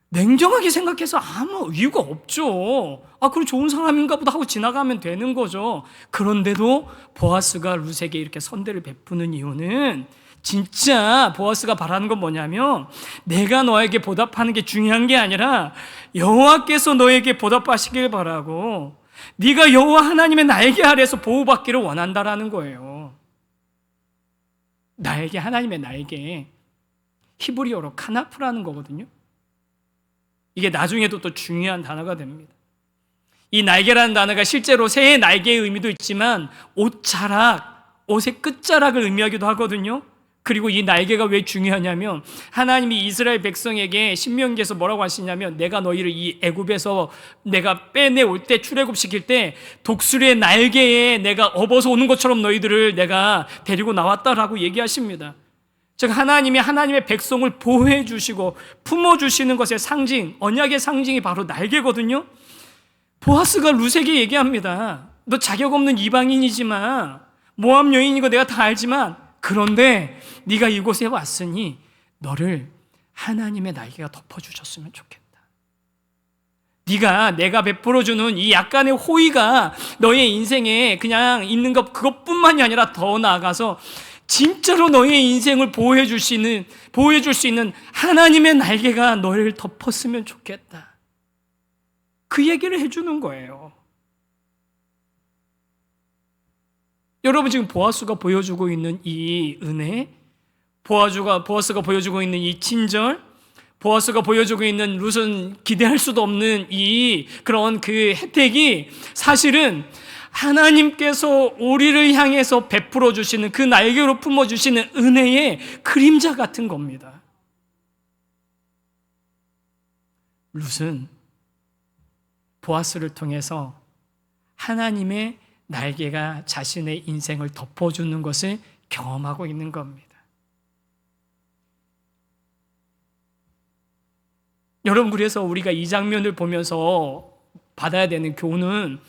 냉정하게 생각해서 아무 이유가 없죠. 그럼 좋은 사람인가 보다 하고 지나가면 되는 거죠. 그런데도 보아스가 룻에게 이렇게 선대를 베푸는 이유는, 진짜 보아스가 바라는 건 뭐냐면, 내가 너에게 보답하는 게 중요한 게 아니라 여호와께서 너에게 보답하시길 바라고, 네가 여호와 하나님의 날개 아래에서 보호받기를 원한다라는 거예요. 날개, 하나님의 날개, 히브리어로 카나프라는 거거든요. 이게 나중에도 또 중요한 단어가 됩니다. 이 날개라는 단어가 실제로 새의 날개의 의미도 있지만 옷자락, 옷의 끝자락을 의미하기도 하거든요. 그리고 이 날개가 왜 중요하냐면, 하나님이 이스라엘 백성에게 신명기에서 뭐라고 하시냐면, 내가 너희를 이 애굽에서 내가 빼내올 때, 출애굽시킬 때 독수리의 날개에 내가 업어서 오는 것처럼 너희들을 내가 데리고 나왔다라고 얘기하십니다. 즉 하나님이 하나님의 백성을 보호해 주시고 품어주시는 것의 상징, 언약의 상징이 바로 날개거든요. 보아스가 룻에게 얘기합니다. 너 자격 없는 이방인이지만, 모압 여인인 거 내가 다 알지만, 그런데 네가 이곳에 왔으니 너를 하나님의 날개가 덮어주셨으면 좋겠다. 네가 내가 베풀어주는 이 약간의 호의가 너의 인생에 그냥 있는 것, 그것뿐만이 아니라 더 나아가서 진짜로 너의 인생을 보호해줄 수 있는 하나님의 날개가 너를 덮었으면 좋겠다. 그 얘기를 해주는 거예요. 여러분, 지금 보아스가 보여주고 있는 이 은혜, 보아스가 보여주고 있는 이 친절, 보아스가 보여주고 있는 룻은 기대할 수도 없는 그런 그 혜택이 사실은 하나님께서 우리를 향해서 베풀어 주시는, 그 날개로 품어 주시는 은혜의 그림자 같은 겁니다. 룻은 보아스를 통해서 하나님의 날개가 자신의 인생을 덮어주는 것을 경험하고 있는 겁니다. 여러분, 그래서 우리가 이 장면을 보면서 받아야 되는 교훈은,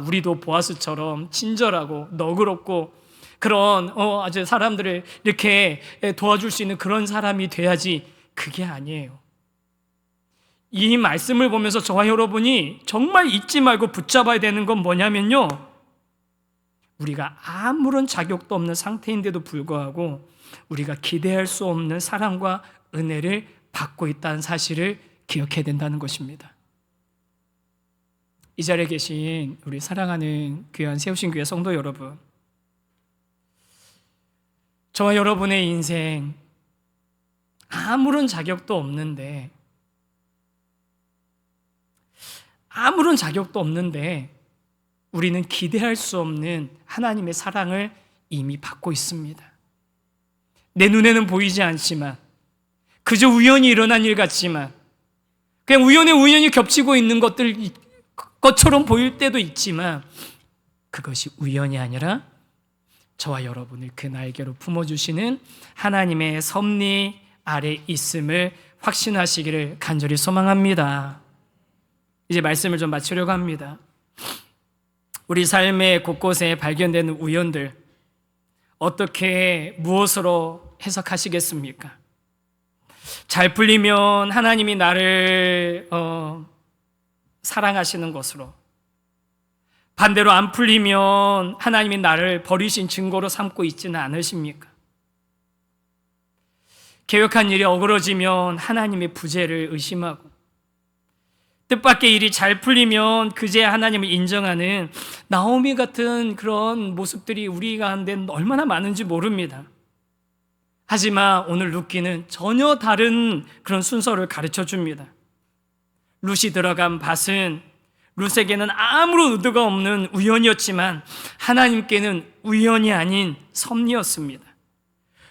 우리도 보아스처럼 친절하고 너그럽고 그런 아주 사람들을 이렇게 도와줄 수 있는 그런 사람이 돼야지, 그게 아니에요. 이 말씀을 보면서 저와 여러분이 정말 잊지 말고 붙잡아야 되는 건 뭐냐면요, 우리가 아무런 자격도 없는 상태인데도 불구하고 우리가 기대할 수 없는 사랑과 은혜를 받고 있다는 사실을 기억해야 된다는 것입니다. 이 자리에 계신 우리 사랑하는 귀한 세우신 교회 성도 여러분, 저와 여러분의 인생 아무런 자격도 없는데 우리는 기대할 수 없는 하나님의 사랑을 이미 받고 있습니다. 내 눈에는 보이지 않지만, 그저 우연히 일어난 일 같지만, 그냥 우연히 겹치고 있는 것처럼 보일 때도 있지만, 그것이 우연이 아니라 저와 여러분을 그 날개로 품어주시는 하나님의 섭리 아래 있음을 확신하시기를 간절히 소망합니다. 이제 말씀을 좀 마치려고 합니다. 우리 삶의 곳곳에 발견되는 우연들, 어떻게 무엇으로 해석하시겠습니까? 잘 풀리면 하나님이 나를 사랑하시는 것으로, 반대로 안 풀리면 하나님이 나를 버리신 증거로 삼고 있지는 않으십니까? 계획한 일이 어그러지면 하나님의 부재를 의심하고, 뜻밖의 일이 잘 풀리면 그제야 하나님을 인정하는 나오미 같은 그런 모습들이 우리 가운데 얼마나 많은지 모릅니다. 하지만 오늘 룻기는 전혀 다른 그런 순서를 가르쳐 줍니다. 룻이 들어간 밭은 룻에게는 아무런 의도가 없는 우연이었지만 하나님께는 우연이 아닌 섭리였습니다.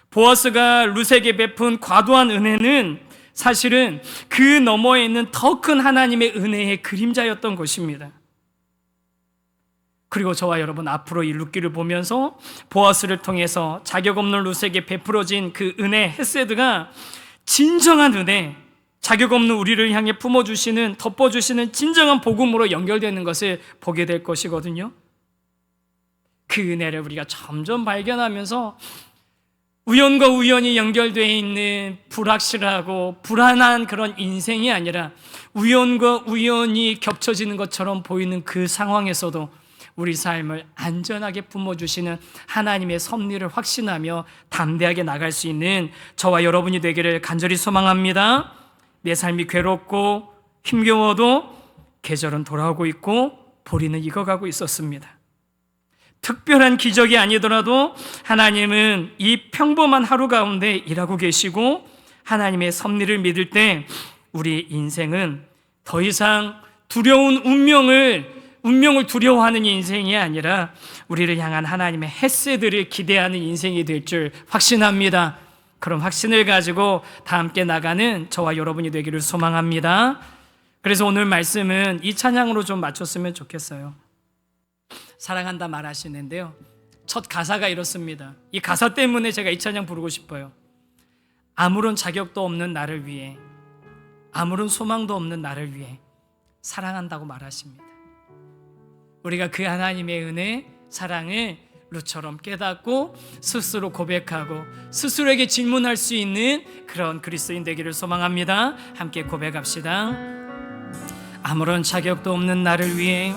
보아스가 룻에게 베푼 과도한 은혜는 사실은 그 너머에 있는 더 큰 하나님의 은혜의 그림자였던 것입니다. 그리고 저와 여러분, 앞으로 이 룻기를 보면서 보아스를 통해서 자격 없는 룻에게 베풀어진 그 은혜, 헤세드가 진정한 은혜, 자격 없는 우리를 향해 품어주시는, 덮어주시는 진정한 복음으로 연결되는 것을 보게 될 것이거든요. 그 은혜를 우리가 점점 발견하면서 우연과 우연이 연결되어 있는 불확실하고 불안한 그런 인생이 아니라 우연과 우연이 겹쳐지는 것처럼 보이는 그 상황에서도 우리 삶을 안전하게 품어주시는 하나님의 섭리를 확신하며 담대하게 나갈 수 있는 저와 여러분이 되기를 간절히 소망합니다. 내 삶이 괴롭고 힘겨워도 계절은 돌아오고 있고 보리는 익어가고 있었습니다. 특별한 기적이 아니더라도 하나님은 이 평범한 하루 가운데 일하고 계시고, 하나님의 섭리를 믿을 때 우리 인생은 더 이상 두려운 운명을 두려워하는 인생이 아니라 우리를 향한 하나님의 헤세드를 기대하는 인생이 될 줄 확신합니다. 그런 확신을 가지고 다 함께 나가는 저와 여러분이 되기를 소망합니다. 그래서 오늘 말씀은 이 찬양으로 좀 맞췄으면 좋겠어요. 사랑한다 말하시는데요, 첫 가사가 이렇습니다. 이 가사 때문에 제가 이 찬양 부르고 싶어요. 아무런 자격도 없는 나를 위해, 아무런 소망도 없는 나를 위해 사랑한다고 말하십니다. 우리가 그 하나님의 은혜, 사랑을 룻처럼 깨닫고 스스로 고백하고 스스로에게 질문할 수 있는 그런 그리스도인 되기를 소망합니다. 함께 고백합시다. 아무런 자격도 없는 나를 위해,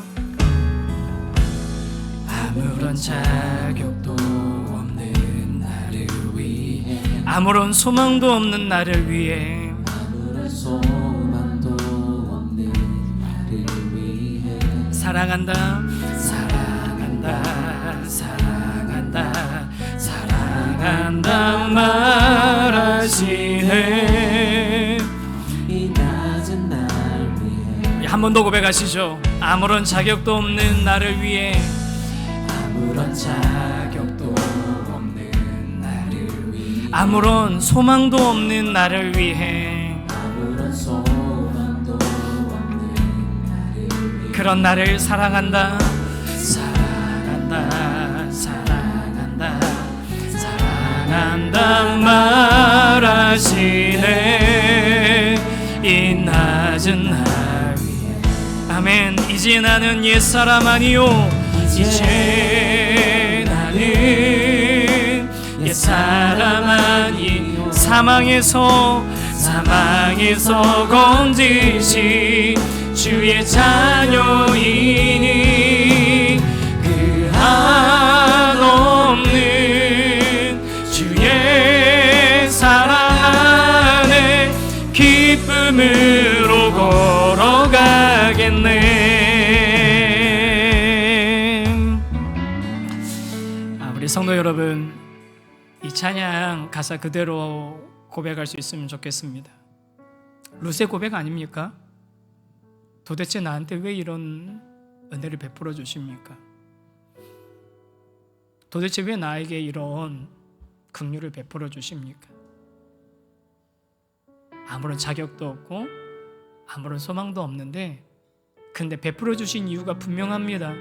아무런 자격도 없는 나를 위해, 아무런 소망도 없는 나를 위해, 아무런 소망도 없는 나를 위해 사랑한다, 사랑한다, 사랑한다, 사랑한다 한 번 더 고백하시죠. 아무런 자격도 없는 나를 위해, 아무런 자격도 없는 나를 위해, 아무런 소망도 없는 나를 위해, 아무런 소망도 없는 나를 위해, 그런 나를 사랑한다, 사랑한다, 사랑한다, 사랑한다 말하시네. 이 낮은 날 위해. 아멘. 이제 나는 옛사람 아니요, 이제 나는 옛사람 아니요, 사망에서 건지신 주의 자녀이니 그 한없는 주의 사랑 안에 기쁨으로 걸어가겠네. 우리 성도 여러분, 이 찬양 가사 그대로 고백할 수 있으면 좋겠습니다. 룻의 고백 아닙니까? 도대체 나한테 왜 이런 은혜를 베풀어 주십니까? 도대체 왜 나에게 이런 긍휼을 베풀어 주십니까? 아무런 자격도 없고 아무런 소망도 없는데, 근데 베풀어 주신 이유가 분명합니다.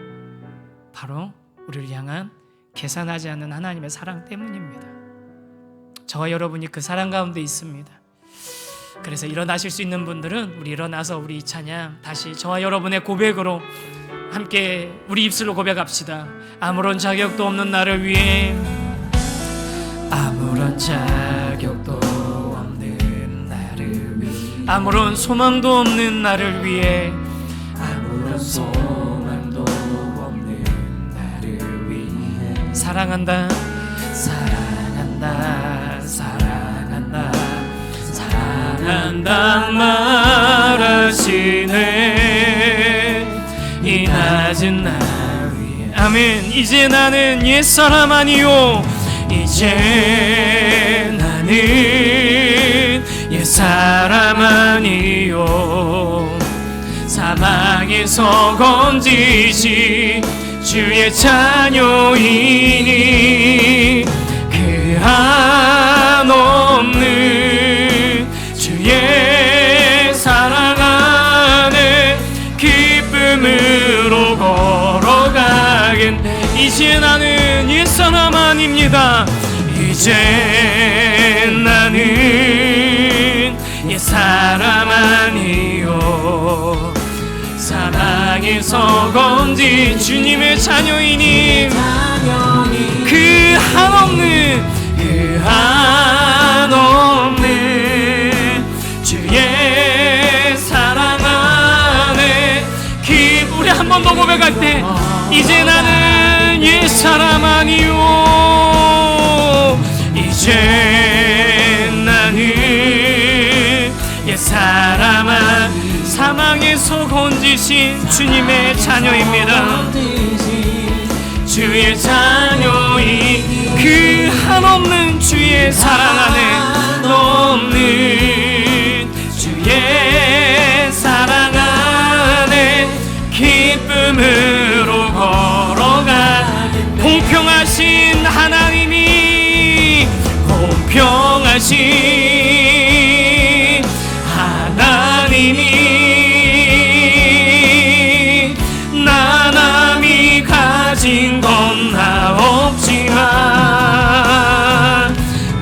바로 우리를 향한 계산하지 않는 하나님의 사랑 때문입니다. 저와 여러분이 그 사랑 가운데 있습니다. 그래서 일어나실 수 있는 분들은 우리 일어나서 우리 찬양 다시 저와 여러분의 고백으로 함께 우리 입술로 고백합시다. 아무런 자격도 없는 나를 위해, 아무런 자격도 없는 나를 위해, 아무런 소망도 없는 나를 위해, 아무런 소망도 없는 나를 위해, 사랑한다, 사랑한다, 사랑한다, 사랑한다 말하시네. 이 낮은 날 위해. 아멘. 이제 나는 옛사람 아니요, 이제 나는 옛사람 아니요, 사망에서 건지신 주의 자녀이니 그 한없는 주의 사랑 안에 기쁨으로 걸어가겠네. 이제 나는 옛사람 아닙니다. 이제 나는 옛사람 아니요, 사랑에서 건진 주님의 자녀이니 그 한없는 주의 사랑 안에 우리 한 번 더 고백할 때, 이제 나는 옛사람 아니요, 이제 나는 옛사람 아니요, 사망에서 건지신 주님의 자녀입니다. 주의 자녀인 그 한없는 주의 사랑 안에, 없는 주의 사랑 안에 기쁨으로 걸어가. 공평하신 하나님이, 공평하신 하나님이 나남이 가진 건 나 없지만,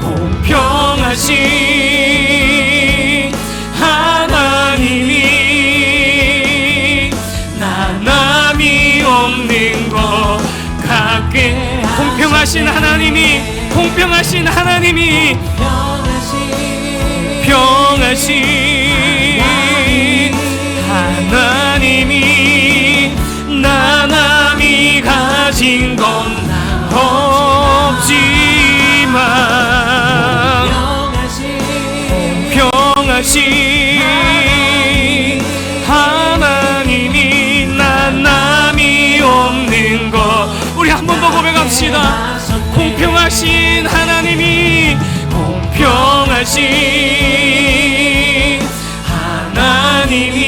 공평하신 하나님이 나남이 없는 것 같게. 공평하신 하나님이, 공평하신 하나님이, 공평하신 하나님이 나남이 가진 건 없지만, 공평하신 하나님이 나남이 없는 것. 우리 한 번 더 고백합시다. 공평하신 하나님이, 공평하신 하나님이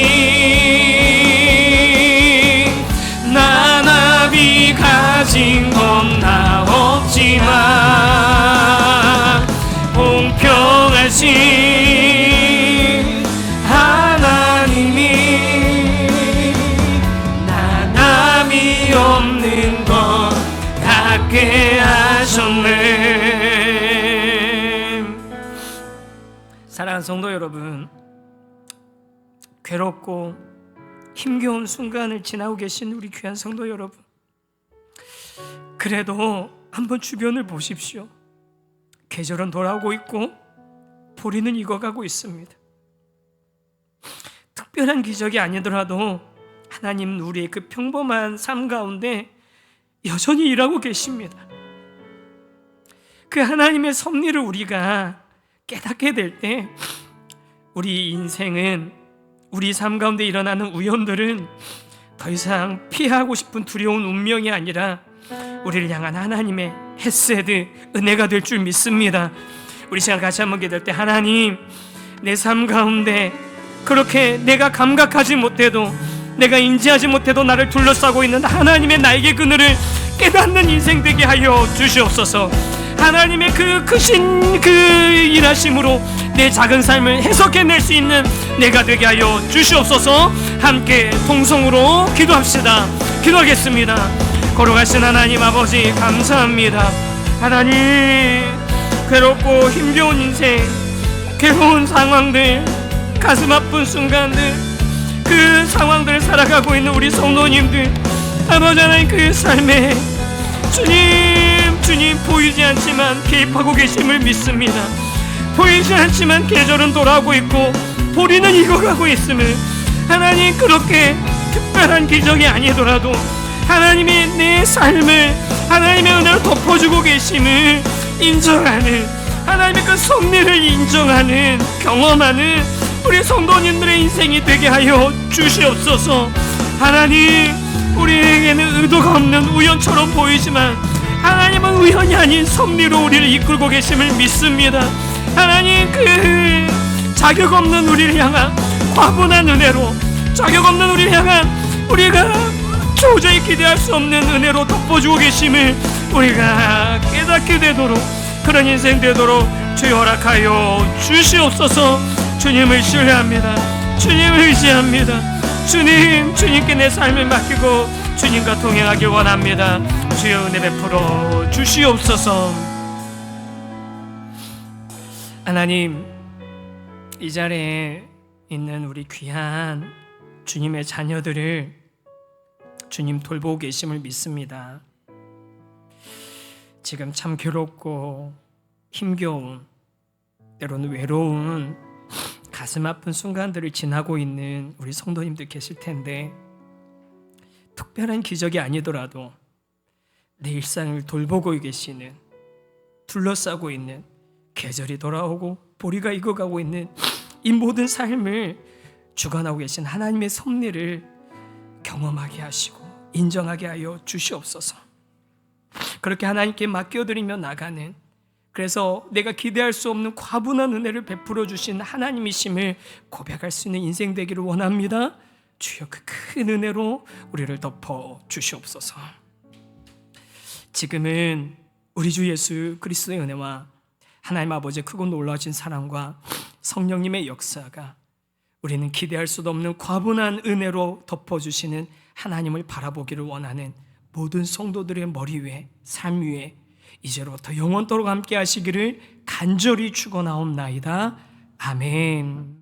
계신 하나님이 나 남이 없는 것 같게 하셨네. 사랑하는 성도 여러분, 괴롭고 힘겨운 순간을 지나고 계신 우리 귀한 성도 여러분, 그래도 한번 주변을 보십시오. 계절은 돌아오고 있고 보리는 익어가고 있습니다. 특별한 기적이 아니더라도 하나님은 우리의 그 평범한 삶 가운데 여전히 일하고 계십니다. 그 하나님의 섭리를 우리가 깨닫게 될 때 우리 인생은, 우리 삶 가운데 일어나는 우연들은 더 이상 피하고 싶은 두려운 운명이 아니라 우리를 향한 하나님의 헤세드, 은혜가 될 줄 믿습니다. 우리 시간 같이 한번 기도할 때, 하나님, 내 삶 가운데 그렇게 내가 감각하지 못해도, 내가 인지하지 못해도 나를 둘러싸고 있는 하나님의 나에게 그늘을 깨닫는 인생 되게 하여 주시옵소서. 하나님의 그 크신 그 일하심으로 내 작은 삶을 해석해낼 수 있는 내가 되게 하여 주시옵소서. 함께 통성으로 기도합시다. 기도하겠습니다. 걸어가신 하나님 아버지, 감사합니다. 하나님, 괴롭고 힘겨운 인생, 괴로운 상황들, 가슴 아픈 순간들, 그 상황들을 살아가고 있는 우리 성도님들, 아버지 하나님, 그 삶에 주님 보이지 않지만 개입하고 계심을 믿습니다. 보이지 않지만 계절은 돌아오고 있고 보리는 익어가고 있음을, 하나님, 그렇게 특별한 기적이 아니더라도 하나님이 내 삶을 하나님의 은혜로 덮어주고 계심을 인정하는, 하나님의 그 섭리를 인정하는, 경험하는 우리 성도님들의 인생이 되게 하여 주시옵소서. 하나님, 우리에게는 의도가 없는 우연처럼 보이지만 하나님은 우연이 아닌 섭리로 우리를 이끌고 계심을 믿습니다. 하나님, 그 자격 없는 우리를 향한 과분한 은혜로, 자격 없는 우리를 향한 우리가 도저히 기대할 수 없는 은혜로 덮어주고 계심을 우리가 깨닫게 되도록, 그런 인생 되도록 주여 허락하여 주시옵소서. 주님을 신뢰합니다. 주님을 의지합니다. 주님께 내 삶을 맡기고 주님과 동행하길 원합니다. 주여 은혜 베풀어 주시옵소서. 하나님, 이 자리에 있는 우리 귀한 주님의 자녀들을 주님 돌보고 계심을 믿습니다. 지금 참 괴롭고 힘겨운, 때로는 외로운, 가슴 아픈 순간들을 지나고 있는 우리 성도님들 계실 텐데, 특별한 기적이 아니더라도 내 일상을 돌보고 계시는, 둘러싸고 있는, 계절이 돌아오고 보리가 익어가고 있는 이 모든 삶을 주관하고 계신 하나님의 섭리를 경험하게 하시고 인정하게 하여 주시옵소서. 그렇게 하나님께 맡겨드리며 나가는, 그래서 내가 기대할 수 없는 과분한 은혜를 베풀어 주신 하나님이심을 고백할 수 있는 인생 되기를 원합니다. 주여, 그 큰 은혜로 우리를 덮어 주시옵소서. 지금은 우리 주 예수 그리스도의 은혜와 하나님 아버지의 크고 놀라우신 사랑과 성령님의 역사가 우리는 기대할 수도 없는 과분한 은혜로 덮어주시는 하나님을 바라보기를 원하는 모든 성도들의 머리 위에, 삶 위에 이제로부터 영원토록 함께 하시기를 간절히 축원하옵나이다. 아멘.